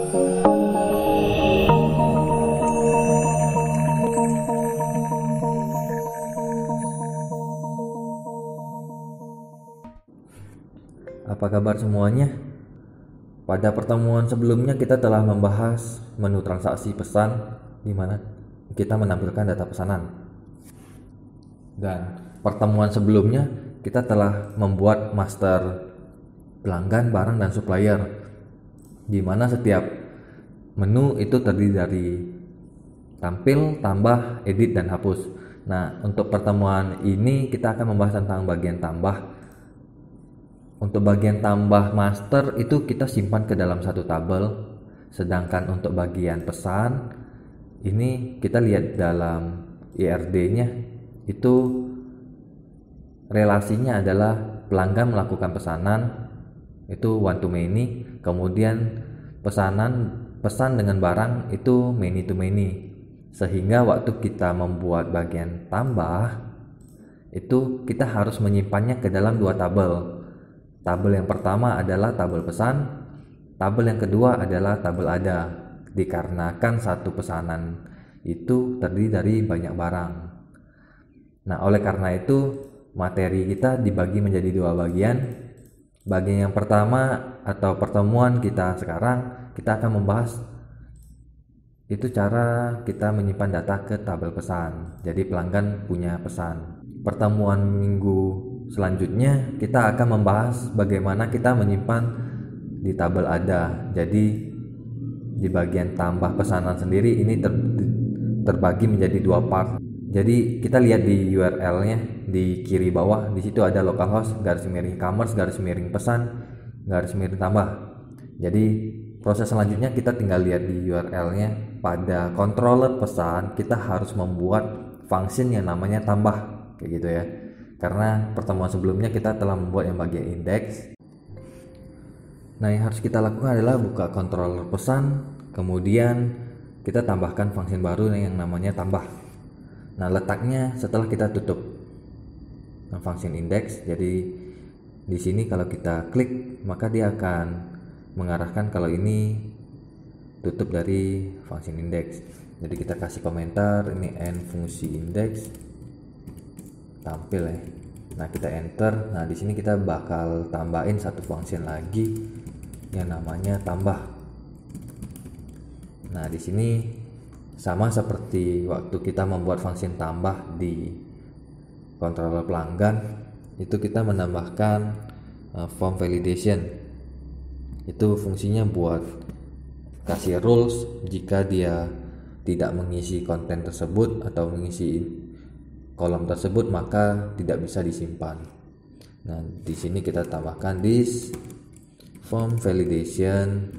Apa kabar semuanya? Pada pertemuan sebelumnya kita telah membahas menu transaksi pesan di mana kita menampilkan data pesanan. Dan pertemuan sebelumnya kita telah membuat master pelanggan, barang, dan supplier, di mana setiap menu itu terdiri dari tampil, tambah, edit, dan hapus. Nah, untuk pertemuan ini kita akan membahas tentang bagian tambah. Untuk bagian tambah master itu kita simpan ke dalam satu tabel, sedangkan untuk bagian pesan ini kita lihat dalam IRD-nya itu relasinya adalah pelanggan melakukan pesanan itu one to many, kemudian pesan dengan barang itu many to many, sehingga waktu kita membuat bagian tambah itu kita harus menyimpannya ke dalam dua tabel. Tabel yang pertama adalah tabel pesan, tabel yang kedua adalah tabel ada, dikarenakan satu pesanan itu terdiri dari banyak barang. Nah, oleh karena itu materi kita dibagi menjadi dua bagian. Bagian yang pertama atau pertemuan kita sekarang, kita akan membahas itu cara kita menyimpan data ke tabel pesan. Jadi pelanggan punya pesan. Pertemuan minggu selanjutnya kita akan membahas bagaimana kita menyimpan di tabel ada. Jadi di bagian tambah pesanan sendiri ini terbagi menjadi dua part. Jadi kita lihat di URL-nya di kiri bawah, di situ ada localhost /commerce /pesan /tambah. Jadi proses selanjutnya kita tinggal lihat di URL-nya. Pada controller pesan kita harus membuat function yang namanya tambah, kayak gitu ya. Karena pertemuan sebelumnya kita telah membuat yang bagian indeks. Nah, yang harus kita lakukan adalah buka controller pesan, kemudian kita tambahkan function baru yang namanya tambah. Nah, letaknya setelah kita tutup function indeks. Jadi di sini kalau kita klik maka dia akan mengarahkan kalau ini tutup dari function indeks. Jadi kita kasih komentar ini end fungsi indeks tampil ya. Nah, kita enter. Nah, di sini kita bakal tambahin satu function lagi yang namanya tambah. Nah, di sini sama seperti waktu kita membuat function tambah di controller pelanggan, itu kita menambahkan form validation. Itu fungsinya buat kasih rules jika dia tidak mengisi konten tersebut atau mengisi kolom tersebut maka tidak bisa disimpan. Nah, di sini kita tambahkan this form validation,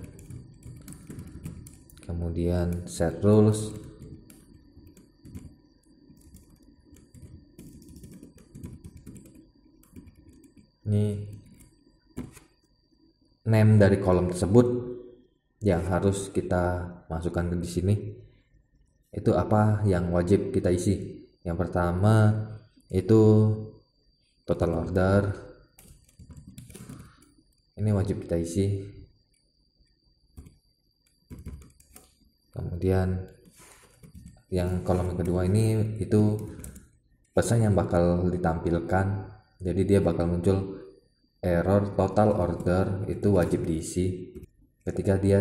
kemudian set rules, ini name dari kolom tersebut yang harus kita masukkan di sini. Itu apa yang wajib kita isi. Yang pertama itu total order, ini wajib kita isi. Kemudian yang kolom kedua ini itu pesan yang bakal ditampilkan. Jadi dia bakal muncul error total order, itu wajib diisi ketika dia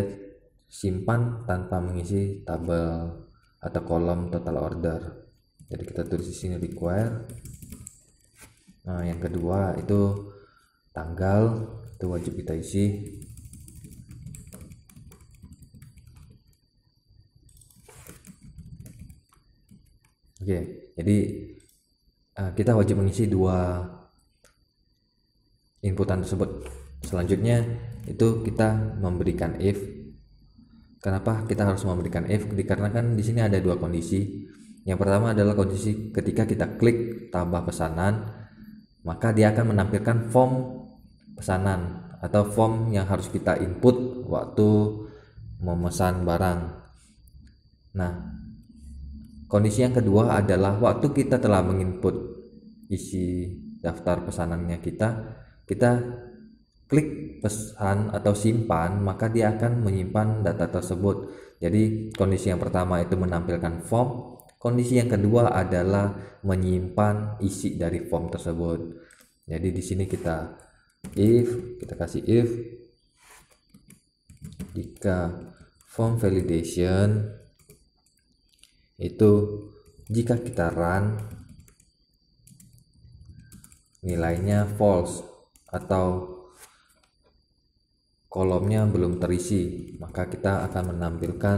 simpan tanpa mengisi tabel atau kolom total order. Jadi kita tulis di sini require. Nah, yang kedua itu tanggal, itu wajib kita isi. Oke, jadi kita wajib mengisi dua inputan tersebut. Selanjutnya itu kita memberikan if. Kenapa kita harus memberikan if? Dikarenakan di sini ada dua kondisi. Yang pertama adalah kondisi ketika kita klik tambah pesanan, maka dia akan menampilkan form pesanan atau form yang harus kita input waktu memesan barang. Nah, kondisi yang kedua adalah waktu kita telah menginput isi daftar pesanannya kita klik pesan atau simpan, maka dia akan menyimpan data tersebut. Jadi kondisi yang pertama itu menampilkan form, kondisi yang kedua adalah menyimpan isi dari form tersebut. Jadi di sini kita kasih if jika form validation itu jika kita run nilainya false atau kolomnya belum terisi, maka kita akan menampilkan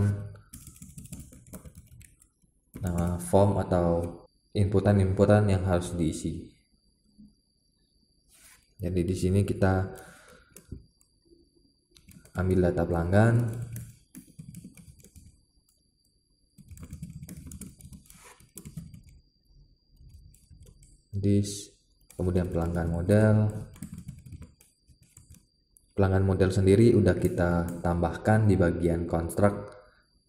nama form atau inputan yang harus diisi. Jadi di sini kita ambil data pelanggan, kemudian pelanggan model sendiri udah kita tambahkan di bagian construct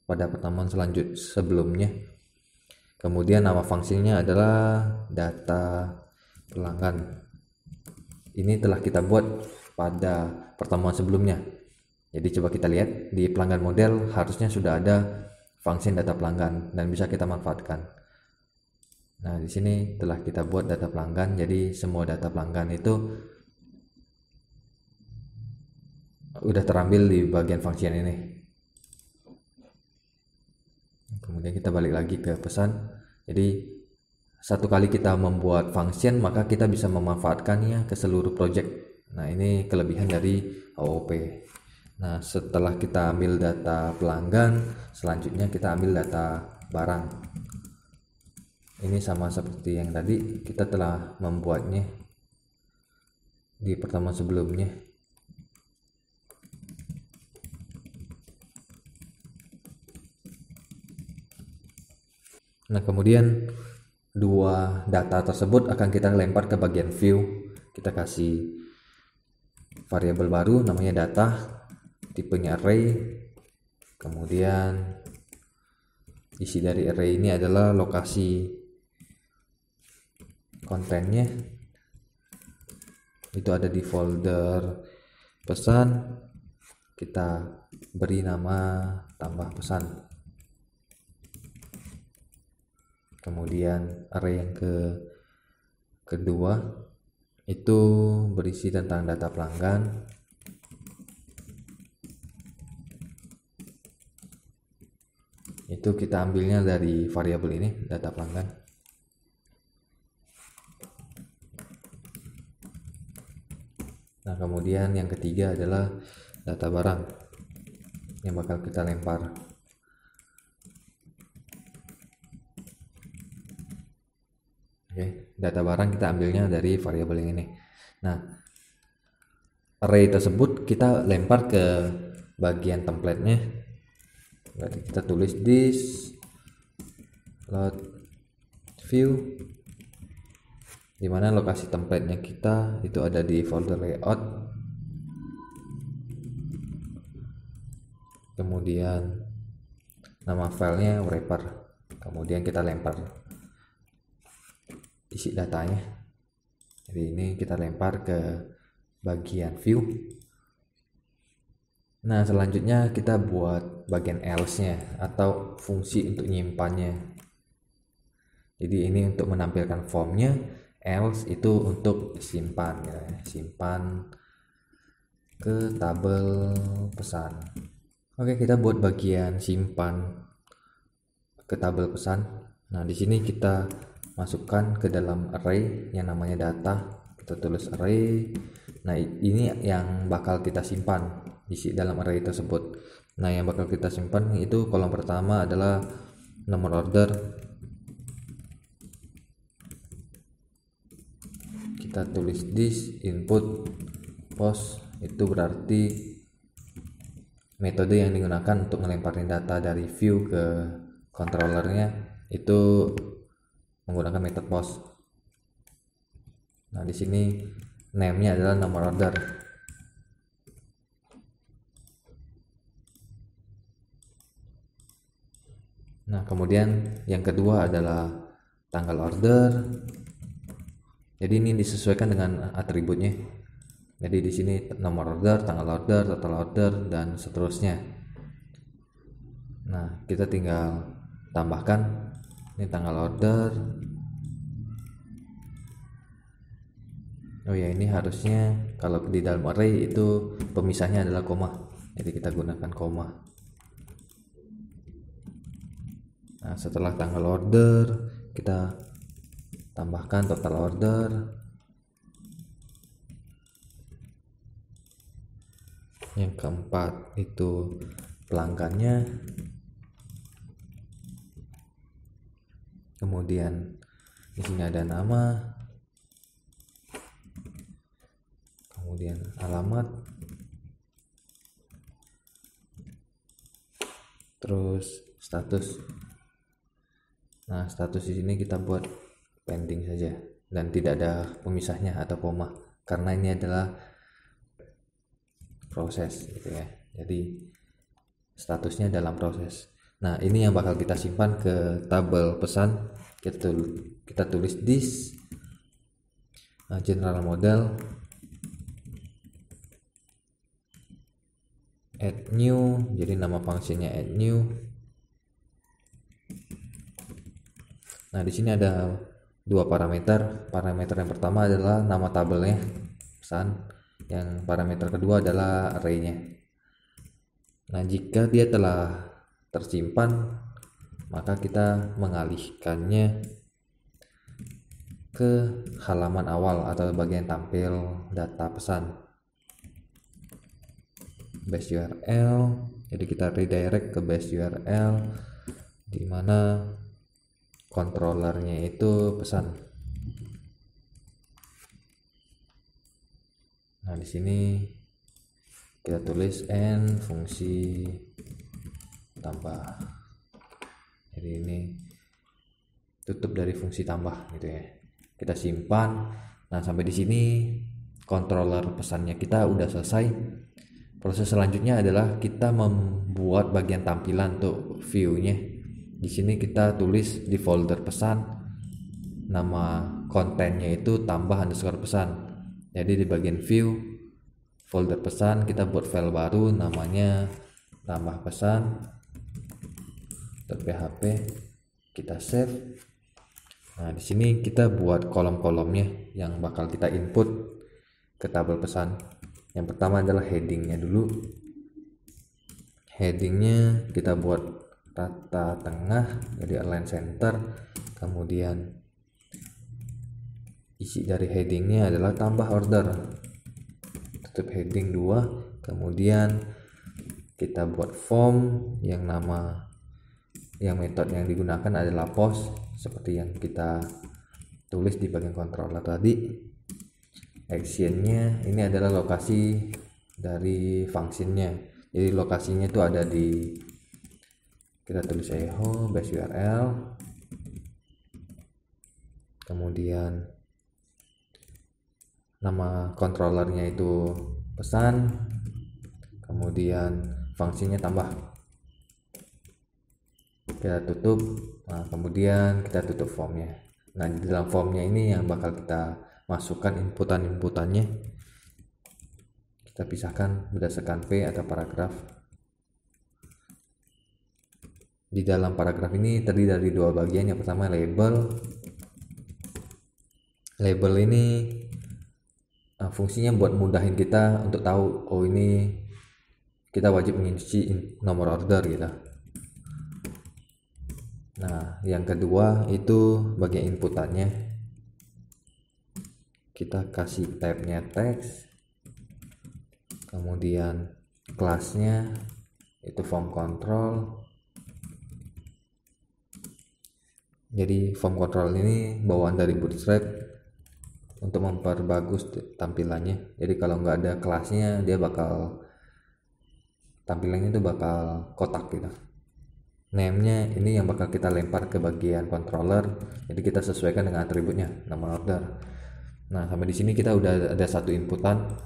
pada pertemuan sebelumnya. Kemudian nama fungsinya adalah data pelanggan. Ini telah kita buat pada pertemuan sebelumnya. Jadi coba kita lihat di pelanggan model harusnya sudah ada fungsi data pelanggan dan bisa kita manfaatkan. Nah, di sini telah kita buat data pelanggan, jadi semua data pelanggan itu udah terambil di bagian function ini. Kemudian kita balik lagi ke pesan. Jadi satu kali kita membuat function, maka kita bisa memanfaatkannya ke seluruh project. Nah, ini kelebihan dari AOP. Nah, setelah kita ambil data pelanggan, selanjutnya kita ambil data barang. Ini sama seperti yang tadi, kita telah membuatnya di pertemuan sebelumnya. Nah, kemudian dua data tersebut akan kita lempar ke bagian view. Kita kasih variabel baru namanya data, tipenya array. Kemudian isi dari array ini adalah lokasi kontennya, itu ada di folder pesan. Kita beri nama tambah pesan. Kemudian array yang kedua itu berisi tentang data pelanggan. Itu kita ambilnya dari variabel ini, data pelanggan. Nah, kemudian yang ketiga adalah data barang yang bakal kita lempar. Oke, data barang kita ambilnya dari variabel yang ini. Nah, array tersebut kita lempar ke bagian templatenya. Berarti kita tulis this load view, dimana lokasi templatenya kita itu ada di folder layout. Kemudian nama filenya wrapper. Kemudian kita lempar isi datanya. Jadi ini kita lempar ke bagian view. Nah, selanjutnya kita buat bagian else-nya atau fungsi untuk nyimpannya. Jadi ini untuk menampilkan formnya, else itu untuk simpan ya, simpan ke tabel pesan. Oke, kita buat bagian simpan ke tabel pesan. Nah, di sini kita masukkan ke dalam array yang namanya data. Kita tulis array. Nah, ini yang bakal kita simpan isi dalam array tersebut. Nah, yang bakal kita simpan itu kolom pertama adalah nomor order. Kita tulis this input post, itu berarti metode yang digunakan untuk melemparin data dari view ke controllernya itu menggunakan metode post. Nah, di sini name-nya adalah nomor order. Nah, kemudian yang kedua adalah tanggal order. Jadi ini disesuaikan dengan atributnya. Jadi di sini nomor order, tanggal order, total order, dan seterusnya. Nah, kita tinggal tambahkan ini tanggal order. Oh ya, ini harusnya kalau di dalam array itu pemisahnya adalah koma, jadi kita gunakan koma. Nah, setelah tanggal order kita tambahkan total order. Yang keempat itu pelanggannya. Kemudian di sini ada nama, kemudian alamat, terus status. Nah, status di sini kita buat pending saja dan tidak ada pemisahnya atau koma karena ini adalah proses gitu ya. Jadi statusnya dalam proses. Nah, ini yang bakal kita simpan ke tabel pesan. Kita tulis this general model add new, jadi nama fungsinya add new. Nah, di sini ada dua parameter. Parameter yang pertama adalah nama tabelnya pesan, yang parameter kedua adalah array-nya. Nah, jika dia telah tersimpan, maka kita mengalihkannya ke halaman awal atau bagian tampil data pesan base URL. Jadi kita redirect ke base URL di mana kontrolernya itu pesan. Nah, di sini kita tulis n fungsi tambah. Jadi ini tutup dari fungsi tambah gitu ya. Kita simpan. Nah, sampai di sini controller pesannya kita udah selesai. Proses selanjutnya adalah kita membuat bagian tampilan untuk view-nya. Di sini kita tulis di folder pesan, nama kontennya itu tambah underscore pesan. Jadi di bagian view folder pesan kita buat file baru namanya tambah pesan .php, kita save. Nah, di sini kita buat kolom-kolomnya yang bakal kita input ke tabel pesan. Yang pertama adalah headingnya dulu. Headingnya kita buat rata tengah, jadi align center. Kemudian isi dari headingnya adalah tambah order, tutup heading 2. Kemudian kita buat form yang metode yang digunakan adalah post seperti yang kita tulis di bagian controller tadi. Actionnya ini adalah lokasi dari functionnya, jadi lokasinya itu ada di, kita tulis echo base URL, kemudian nama controllernya itu pesan, kemudian fungsinya tambah, kita tutup. Nah, kemudian kita tutup formnya. Nah, di dalam formnya ini yang bakal kita masukkan inputannya, kita pisahkan berdasarkan P atau paragraf. Di dalam paragraf ini terdiri dari dua bagian. Yang pertama label ini fungsinya buat mudahin kita untuk tahu, oh ini kita wajib mengisi nomor order gitu. Nah, yang kedua itu bagian inputannya, kita kasih tabnya text, kemudian kelasnya itu form control. Jadi form control ini bawaan dari Bootstrap untuk memperbagus tampilannya. Jadi kalau nggak ada kelasnya, dia bakal tampilannya itu bakal kotak gitu. Name-nya ini yang bakal kita lempar ke bagian controller, jadi kita sesuaikan dengan atributnya, nomor order. Nah, sampai di sini kita udah ada satu inputan,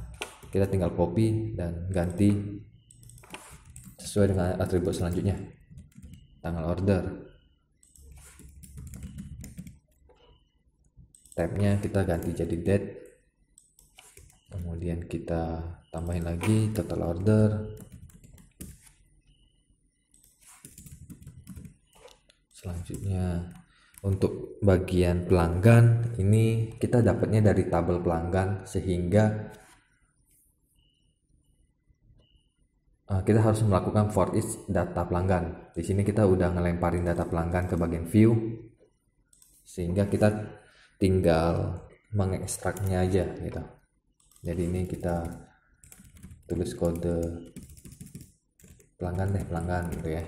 kita tinggal copy dan ganti sesuai dengan atribut selanjutnya, tanggal order. Tabnya kita ganti jadi date, kemudian Kemudian kita tambahin lagi total order. Selanjutnya untuk bagian pelanggan ini kita dapatnya dari tabel pelanggan, sehingga kita harus melakukan for each data pelanggan. Di sini kita udah ngelemparin data pelanggan ke bagian view, sehingga kita tinggal mengekstraknya aja gitu. Jadi ini kita tulis kode pelanggan gitu ya.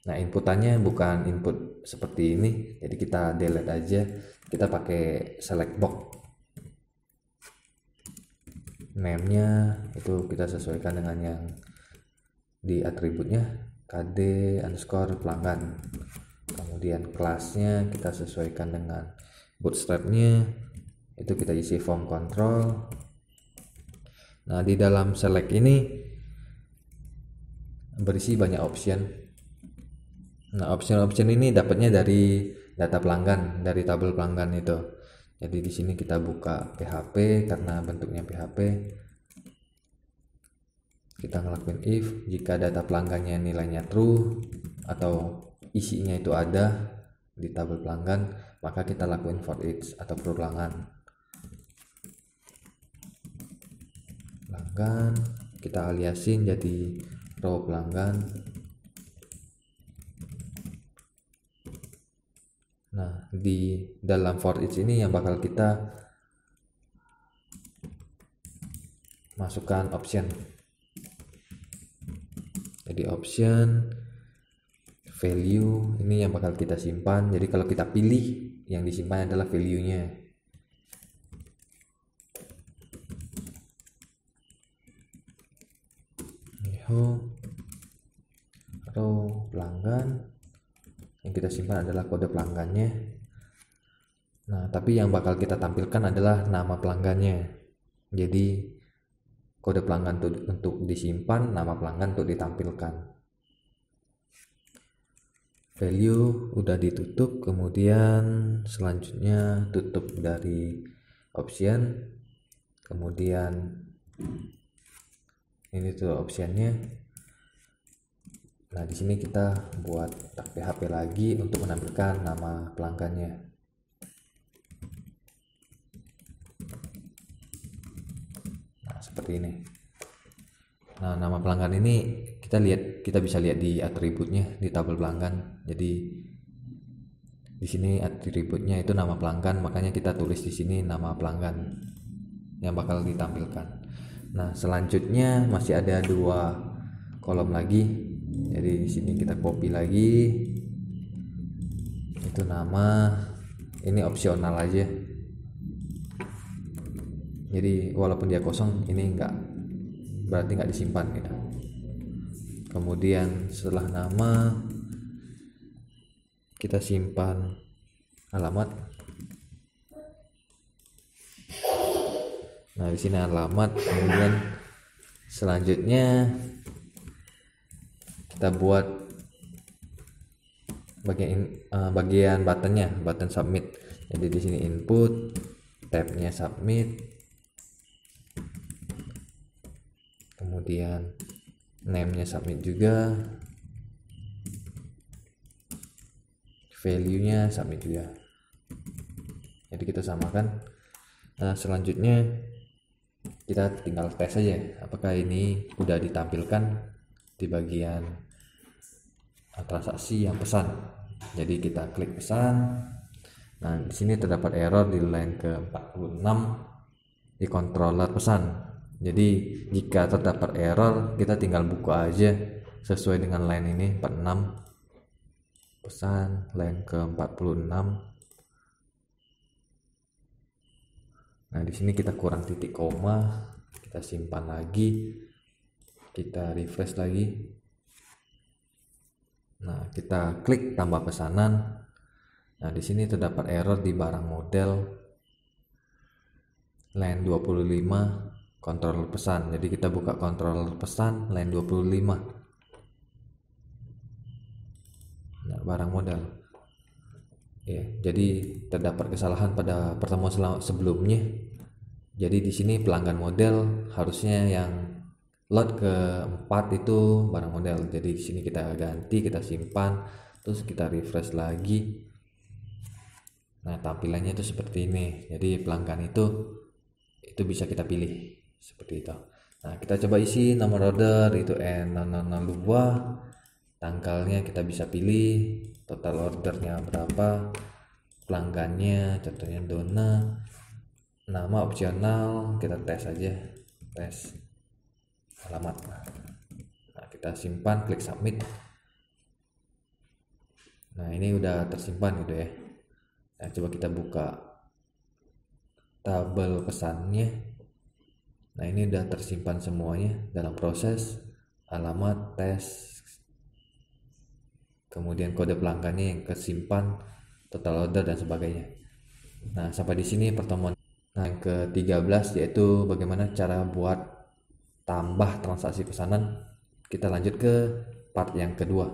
Nah, inputannya bukan input seperti ini, jadi kita delete aja. Kita pakai select box. Name-nya itu kita sesuaikan dengan yang di atributnya, kd underscore pelanggan. Kemudian kelasnya kita sesuaikan dengan bootstrap-nya, itu kita isi form control. Nah, di dalam select ini berisi banyak option. Nah, option ini dapatnya dari data pelanggan, dari tabel pelanggan itu. Jadi di sini kita buka PHP karena bentuknya PHP. Kita ngelakuin if jika data pelanggannya nilainya true atau isinya itu ada di tabel pelanggan, maka kita lakuin for each atau perulangan. Pelanggan kita aliasin jadi row pelanggan. Nah, di dalam for each ini yang bakal kita masukkan option. Jadi option value ini yang bakal kita simpan. Jadi kalau kita pilih, yang disimpan adalah value-nya. Row pelanggan, yang kita simpan adalah kode pelanggannya. Nah, tapi yang bakal kita tampilkan adalah nama pelanggannya. Jadi kode pelanggan untuk disimpan, nama pelanggan untuk ditampilkan. Value udah ditutup, kemudian selanjutnya tutup dari option, kemudian ini tuh optionnya. Nah, di sini kita buat tag PHP lagi untuk menampilkan nama pelanggannya. Nah, seperti ini. Nah, nama pelanggan ini kita bisa lihat di atributnya di tabel pelanggan. Jadi di sini atributnya itu nama pelanggan, makanya kita tulis di sini nama pelanggan yang bakal ditampilkan. Nah, selanjutnya masih ada 2 kolom lagi. Jadi di sini kita copy lagi. Itu nama, ini opsional aja. Jadi walaupun dia kosong, ini berarti nggak disimpan gitu. Kemudian setelah nama kita simpan alamat. Nah, di sini alamat. Kemudian selanjutnya kita buat bagian buttonnya, button submit. Jadi di sini input, tabnya submit, kemudian name-nya submit juga, value-nya submit juga. Jadi kita samakan. Nah, selanjutnya kita tinggal tes aja apakah ini udah ditampilkan di bagian transaksi yang pesan. Jadi kita klik pesan. Nah, di sini terdapat error di line ke-46 di controller pesan. Jadi jika terdapat error, kita tinggal buka aja sesuai dengan line ini 46 pesan line ke-46. Nah, di sini kita kurang titik koma, kita simpan lagi, kita refresh lagi. Nah, kita klik tambah pesanan. Nah, di sini terdapat error di barang model line 25 kontrol pesan. Jadi kita buka kontrol pesan line 25. Nah, barang model. Ya, jadi terdapat kesalahan pada pertemuan sebelumnya. Jadi di sini pelanggan model harusnya yang lot keempat itu barang model. Jadi di sini kita ganti, kita simpan, terus kita refresh lagi. Nah, tampilannya itu seperti ini. Jadi pelanggan itu bisa kita pilih seperti itu. Nah, kita coba isi nomor order itu N002, tanggalnya kita bisa pilih, total ordernya berapa, pelanggannya contohnya Dona, nama opsional kita tes aja, tes alamat. Nah, kita simpan, klik submit. Nah, ini udah tersimpan gitu ya. Nah, coba kita buka tabel pesannya. Nah, ini udah tersimpan semuanya dalam proses alamat, tes, kemudian kode pelanggannya yang kesimpan, total order dan sebagainya. Nah, sampai di sini pertemuan yang ke-13, yaitu bagaimana cara buat tambah transaksi pesanan. Kita lanjut ke part yang kedua.